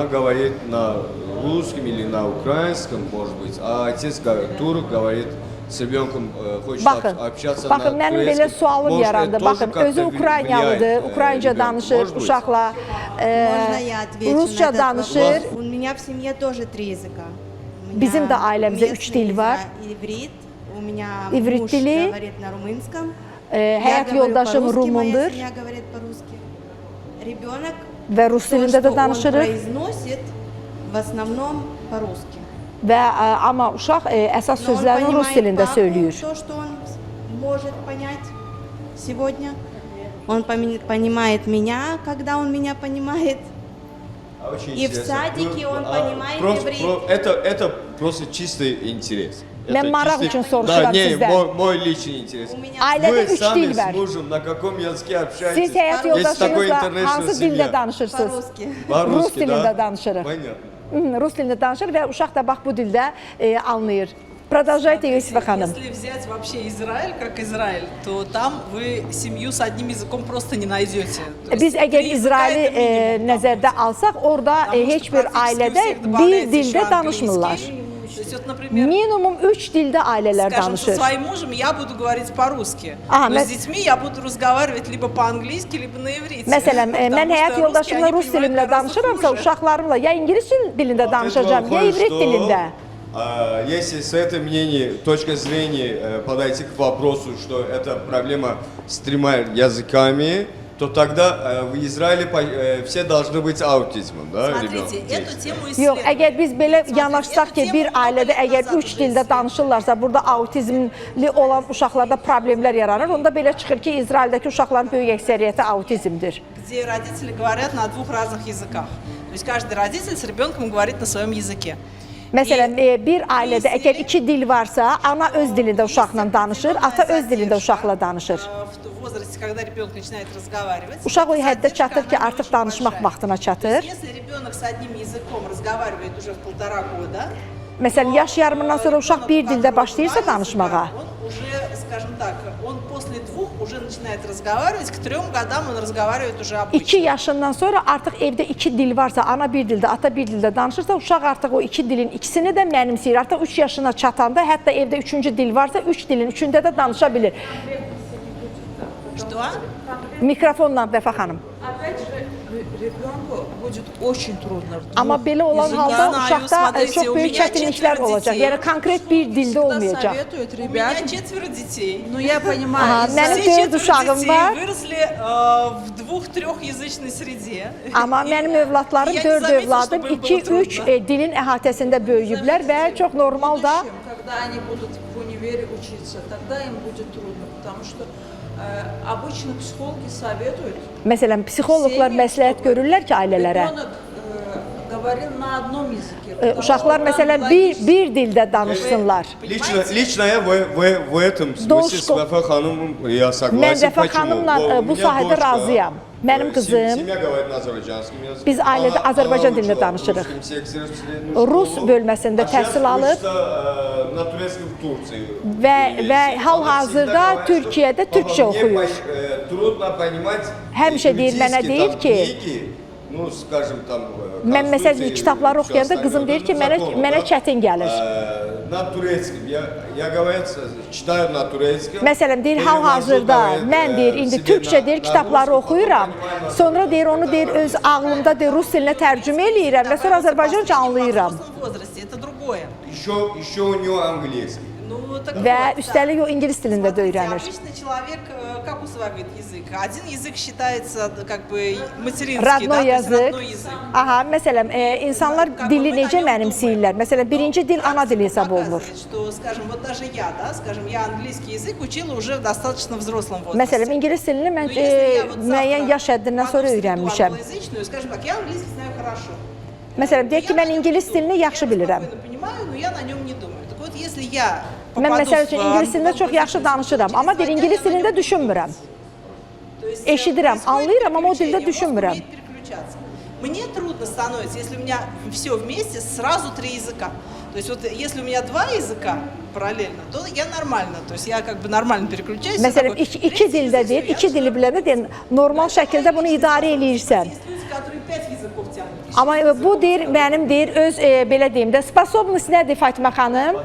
Говорит на русском или на украинском, может быть, а отец турок говорит с ребенком, хочет общаться baxın, на mənim belə турецком. sualım Может, yarandı. это тоже Baxın, как-то özü Ukraynalıdır, влияет, Ukraynca ребенку? danışır, Может быть? uşaqla Можно я отвечу на Rusça этот danışır. вопрос? У меня в семье тоже 3 языка. У меня Bizim de ailemizde 3 dil var. Иврит, у меня İvrit муж dili, говорит на румынском. həyat Я говорю yoldaşım по-русски, моя Rumundur семья говорит по-русски. Ребенок və rus то, dilində что də он danışırıq произносит, в основном по-русски. və amma uşaq əsas Но он sözlərini rus понимает dilində папу, söyləyir. то, что он может понять сегодня. Он понимает меня, когда он меня понимает. Очень И в интересно. садике он понимает иврит. Это просто чистый интерес. Mən Это maraq чистый- üçün Да, soruşuram не, sizdən. мой личный интерес. У меня Ailədə Вы 3 сами dil с var. мужем на каком языке общаетесь? Siz həyat Есть такой yoldaşınızla international hansı dildə семья. danışırsınız? по-русски. По-русски, Rus dilində да? danışırıq. Понятно. Rus dilində danışır və uşaq da bax bu dildə anlayır. Продолжайте, Юсифа ханым. Если взять вообще Израиль как Израиль, то там вы семью с одним языком просто не найдете. То есть Biz əgər три языка İsraili это минимум. nəzərdə alsaq, orada Потому что heç bir практически у ailədə всех bir добавляется еще dildə danışmırlar. английский. То есть вот, например, Minimum 3 dildə ailələr скажем, со danışır. своим мужем я буду говорить по-русски, Ага, но с детьми я буду разговаривать либо по-английски, lибо на иврите. Məsələn, Потому mən что həyat русский yoldaşımla они rus понимают dilimlə гораздо danışıramsa, хуже. uşaqlarımla ya ingilis dilində От danışacağam, этого ya выходит, ivrit что, dilində. Если с этой точкой зрения подойти к вопросу, что это проблема с 3 языками, то тогда в Израиле все должны быть аутизмом, да, Смотрите, ребенок? эту тему Yox, исследуют. əgər biz belə Смотрите, yanaşsaq эту ki, тему bir много ailədə лет əgər назад 3 уже dildə исследовали. danışırlarsa, burada autizmli olan uşaqlarda problemlər yaranır. Onda belə çıxır ki, İsraildəki uşaqların böyük əksəriyyəti autizmdir. Где родители говорят на 2 разных языках. То есть каждый родитель с ребенком говорит на своем языке. Məsələn, bir ailədə əgər 2 dil varsa, ana öz dilində uşaqla danışır, ata öz dilində uşaqla danışır. В возрасте, когда ребенок начинает разговаривать. Uşaq o həddə çatır ki, она artıq очень danışmaq большая. vaxtına То çatır. есть, если ребенок с одним языком разговаривает уже в 1,5 года, Məsələn, yaş yarımından sonra uşaq bir dildə başlayırsa danışmağa, он уже, скажем так, он после 2 уже начинает разговаривать, к 3 годам он разговаривает уже 2 обычно. yaşından sonra artıq evdə 2 dil varsa, ana bir dildə, ata bir dildə danışırsa, uşaq artıq o 2 dilin ikisini də mənimsəyir. Artıq 3 yaşına çatanda, hətta evdə 3-cü dil varsa, 3 dilin 3-ündə də danışa bilir. Что? Mikrofonla Vəfa xanım. Опять же, ребенку будет очень трудно. Amma belə olan Yazık, halda yani, uşaqda смотрите, çox у böyük меня çətinliklər 4 olacaq. детей. Yəni konkret bir dildə olmayacaq. Советуют У меня ребят. 4 детей. Ну, я понимаю. Ага, из-за- Mənim Все 4 4 uşağım детей var. выросли в 2-3язычной среде. Amma mənim övladlarım, Я не 4 заметила, övladım чтобы им было 2-3 трудно. dilin əhatəsində böyüyüblər və çox normal da В будущем, когда они будут в универе учиться, тогда им будет трудно, потому что обычно психологи советуют. məsələn, psixoloqlar məsləhət görürlər ki, ailələrə. Ребенок говорил на одном языке. Uşaqlar məsələn bir dildə danışsınlar. Лично я в этом смысле с Вафа Ханумом я Mən согласен. Vəfa xanımla bu sahədə razıyam. Mənim qızım, Семья говорит на азербайджанском языке. biz ailədə Azərbaycan dilində danışırıq. Rus bölməsində təhsil alıb на турецком в Турции. və hal-hazırda Türkiyədə türkçə oxuyur. Трудно понимать Həmişə deyir, mənə юридические deyir там ki, книги, ну, скажем, там, mən məsələn Конституции kitabları и всё oxuyanda остальное, qızım deyir ki, законы, mənə да? çətin gəlir. На турецком. Я говорю, читаю на турецком. Məsələn deyir, hal-hazırda mən deyir, indi türkçə deyir, kitabları oxuyuram. Sonra deyir, onu deyir, öz ağlımda deyir, rus dilinə tərcümə eləyirəm və sonra Azərbaycanca anlayıram. В взрослом возрасте это другое. Еще у него английский. Ну, так Və вот, üstəlik o ingilis dilində də смотрите, öyrənir. обычный человек как усваивает язык? Один язык считается как бы материнский, Родной да, то есть язык. родной язык. Aha, məsələn, insanlar dili necə mənimsəyirlər? Məsələn, birinci dil ana dili hesab olunur. Показывает, что, скажем, вот даже я, да, скажем, я английский язык учила уже в достаточно взрослом возрасте. Məsələn, ingilis dilini mən Но если я вот müəyyən завтра yaş həddindən попаду sonra в среду öyrənmişəm. англоязычную, скажем так, я английский знаю хорошо. Məsələn, deyək ki, mən ingilis dilini yaxşı bilirəm. Я понимаю, но я на нем не думаю. Так вот, если я Mən попаду məsəl üçün в ingilis dilində çox англоязычную yaxşı danışıram, среду, amma через deyir, 2 дня ingilis я на dilində нем düşünmürəm. То есть, Eşidirəm, происходит anlayıram, amma o dildə переключение, мозг düşünmürəm. умеет переключаться. Мне трудно становится, если у меня все вместе, сразу 3 языка. То есть вот если у меня 2 языка параллельно, то я нормально, то есть я как бы нормально переключаюсь. Məsələn, iki dildə deyir, iki dili biləndə deyir, normal şəkildə bunu idarə eləyirsən. Есть люди, которые 5 языков тянут. Amma bu deyir, mənim deyir, öz belə deyim də, sposobnost nədir Fatimə xanım?